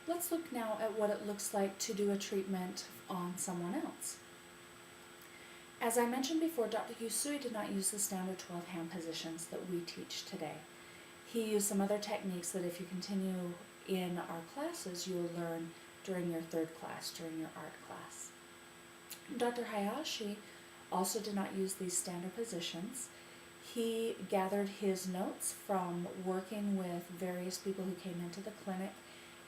Let's look now at what it looks like to do a treatment on someone else. As I mentioned before, Dr. Usui did not use the standard 12 hand positions that we teach today. He used some other techniques that if you continue in our classes, you'll learn during your third class, during your art class. Dr. Hayashi also did not use these standard positions. He gathered his notes from working with various people who came into the clinic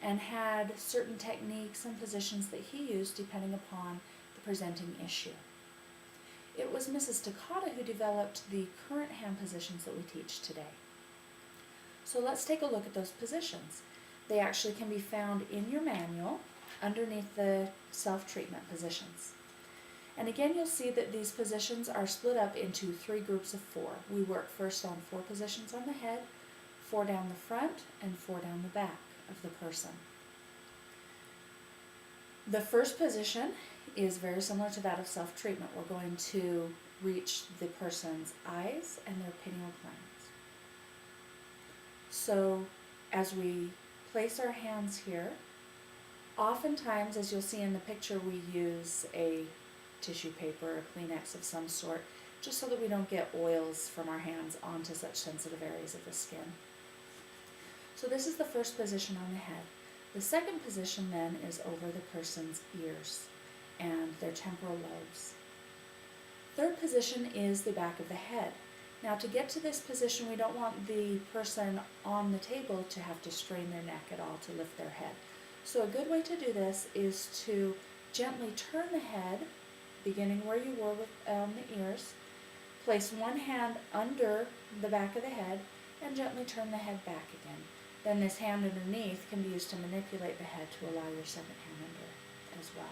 and had certain techniques and positions that he used depending upon the presenting issue. It was Mrs. Takata who developed the current hand positions that we teach today. So let's take a look at those positions. They actually can be found in your manual underneath the self-treatment positions. And again, you'll see that these positions are split up into 3 groups of 4. We work first on 4 positions on the head, 4 down the front, and 4 down the back of the person. The first position is very similar to that of self-treatment. We're going to reach the person's eyes and their pineal glands. So as we place our hands here, oftentimes, as you'll see in the picture, we use a tissue paper or Kleenex of some sort, just so that we don't get oils from our hands onto such sensitive areas of the skin. So this is the first position on the head. The second position then is over the person's ears and their temporal lobes. Third position is the back of the head. Now to get to this position, we don't want the person on the table to have to strain their neck at all to lift their head. So a good way to do this is to gently turn the head, beginning where you were with the ears, place one hand under the back of the head, and gently turn the head back again. Then this hand underneath can be used to manipulate the head to allow your second hand under as well.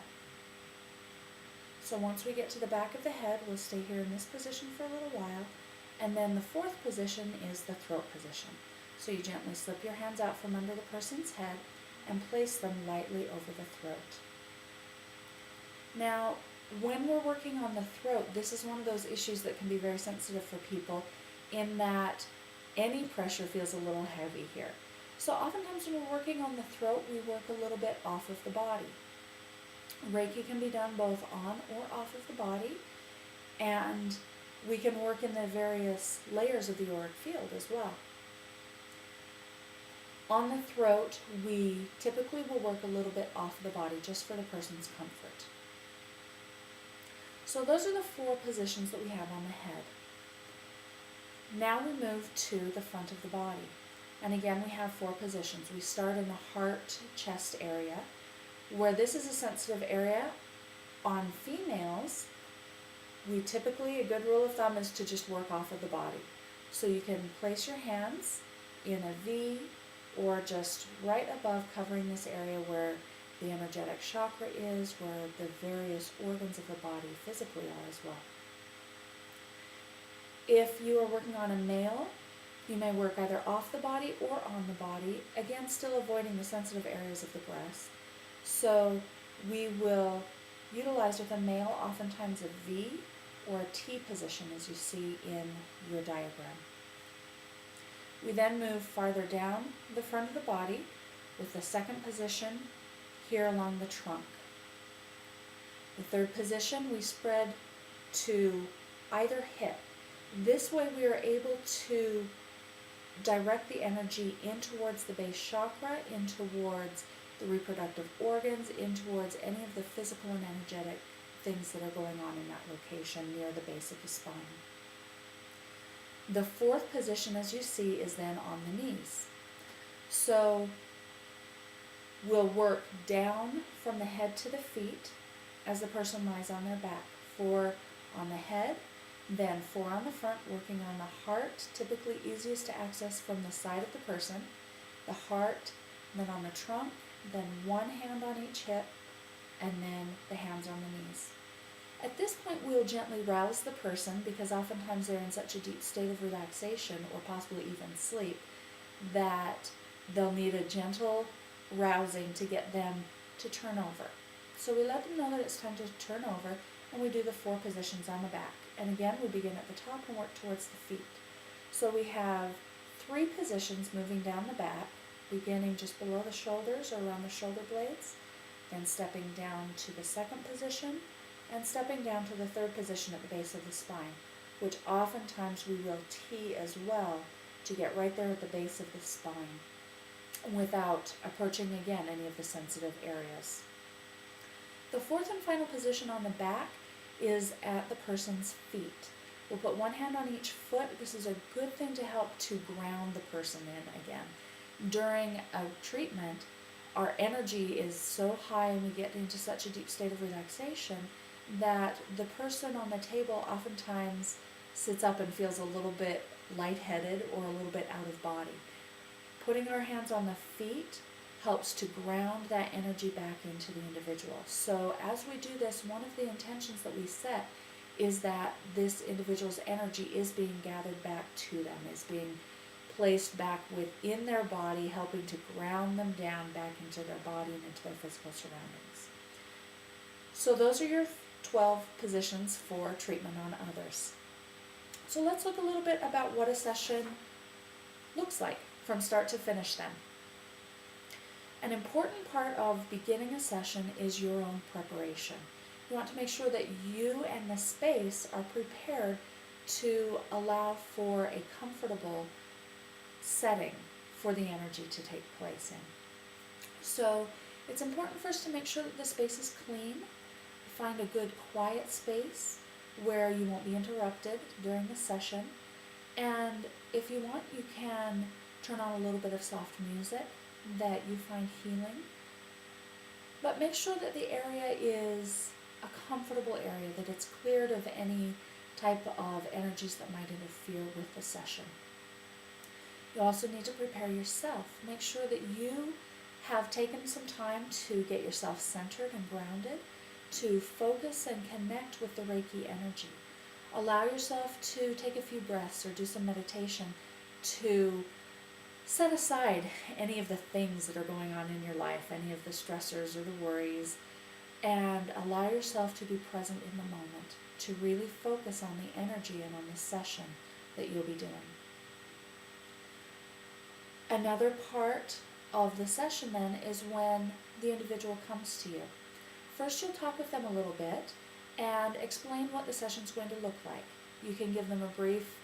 So once we get to the back of the head, we'll stay here in this position for a little while, and then the fourth position is the throat position. So you gently slip your hands out from under the person's head and place them lightly over the throat. Now, when we're working on the throat, this is one of those issues that can be very sensitive for people in that any pressure feels a little heavy here. So oftentimes when we're working on the throat, we work a little bit off of the body. Reiki can be done both on or off of the body, and we can work in the various layers of the auric field as well. On the throat, we typically will work a little bit off the body just for the person's comfort. So those are the 4 positions that we have on the head. Now we move to the front of the body. And again, we have 4 positions. We start in the heart, chest area, where this is a sensitive area. On females, we typically, a good rule of thumb is to just work off of the body. So you can place your hands in a V or just right above, covering this area where the energetic chakra is, where the various organs of the body physically are as well. If you are working on a male, you may work either off the body or on the body, again still avoiding the sensitive areas of the breast. So we will utilize with a male oftentimes a V or a T position, as you see in your diagram. We then move farther down the front of the body with the second position here along the trunk. The third position, we spread to either hip. This way we are able to direct the energy in towards the base chakra, in towards the reproductive organs, in towards any of the physical and energetic things that are going on in that location near the base of the spine. The fourth position, as you see, is then on the knees. So we'll work down from the head to the feet as the person lies on their back. 4 on the head, then 4 on the front, working on the heart, typically easiest to access from the side of the person, the heart, then on the trunk, then 1 hand on each hip, and then the hands on the knees. At this point, we'll gently rouse the person, because oftentimes they're in such a deep state of relaxation, or possibly even sleep, that they'll need a gentle rousing to get them to turn over. So we let them know that it's time to turn over, and we do the 4 positions on the back. And again, we begin at the top and work towards the feet. So we have 3 positions moving down the back, beginning just below the shoulders or around the shoulder blades, then stepping down to the second position, and stepping down to the third position at the base of the spine, which oftentimes we will T as well to get right there at the base of the spine without approaching again any of the sensitive areas. The fourth and final position on the back is at the person's feet. We'll put one hand on each foot. This is a good thing to help to ground the person in again. During a treatment, our energy is so high and we get into such a deep state of relaxation that the person on the table oftentimes sits up and feels a little bit lightheaded or a little bit out of body. Putting our hands on the feet helps to ground that energy back into the individual. So as we do this, one of the intentions that we set is that this individual's energy is being gathered back to them, is being placed back within their body, helping to ground them down back into their body and into their physical surroundings. So those are your 12 positions for treatment on others. So let's look a little bit about what a session looks like from start to finish then. An important part of beginning a session is your own preparation. You want to make sure that you and the space are prepared to allow for a comfortable setting for the energy to take place in. So it's important first to make sure that the space is clean. Find a good quiet space where you won't be interrupted during the session. And if you want, you can turn on a little bit of soft music that you find healing. But make sure that the area is a comfortable area, that it's cleared of any type of energies that might interfere with the session. You also need to prepare yourself. Make sure that you have taken some time to get yourself centered and grounded, to focus and connect with the Reiki energy. Allow yourself to take a few breaths or do some meditation to set aside any of the things that are going on in your life, any of the stressors or the worries, and allow yourself to be present in the moment, to really focus on the energy and on the session that you'll be doing. Another part of the session then is when the individual comes to you. First, you'll talk with them a little bit and explain what the session's going to look like. You can give them a brief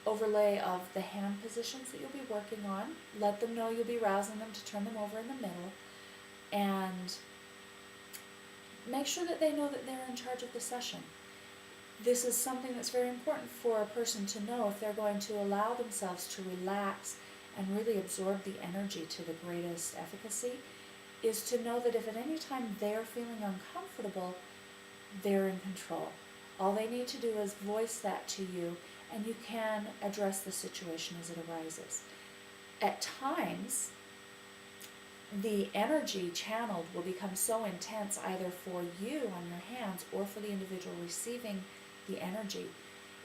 overlay of the hand positions that you'll be working on. Let them know you'll be rousing them to turn them over in the middle, and make sure that they know that they're in charge of the session. This is something that's very important for a person to know if they're going to allow themselves to relax and really absorb the energy to the greatest efficacy, is to know that if at any time they're feeling uncomfortable, they're in control. All they need to do is voice that to you, and you can address the situation as it arises. At times, the energy channeled will become so intense either for you on your hands or for the individual receiving the energy.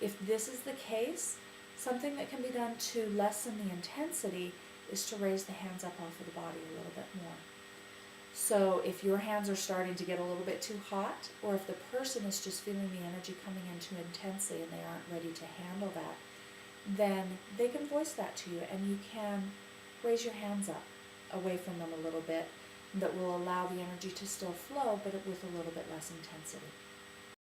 If this is the case, something that can be done to lessen the intensity is to raise the hands up off of the body a little bit more. So if your hands are starting to get a little bit too hot, or if the person is just feeling the energy coming in too intensely and they aren't ready to handle that, then they can voice that to you, and you can raise your hands up away from them a little bit. That will allow the energy to still flow, but with a little bit less intensity.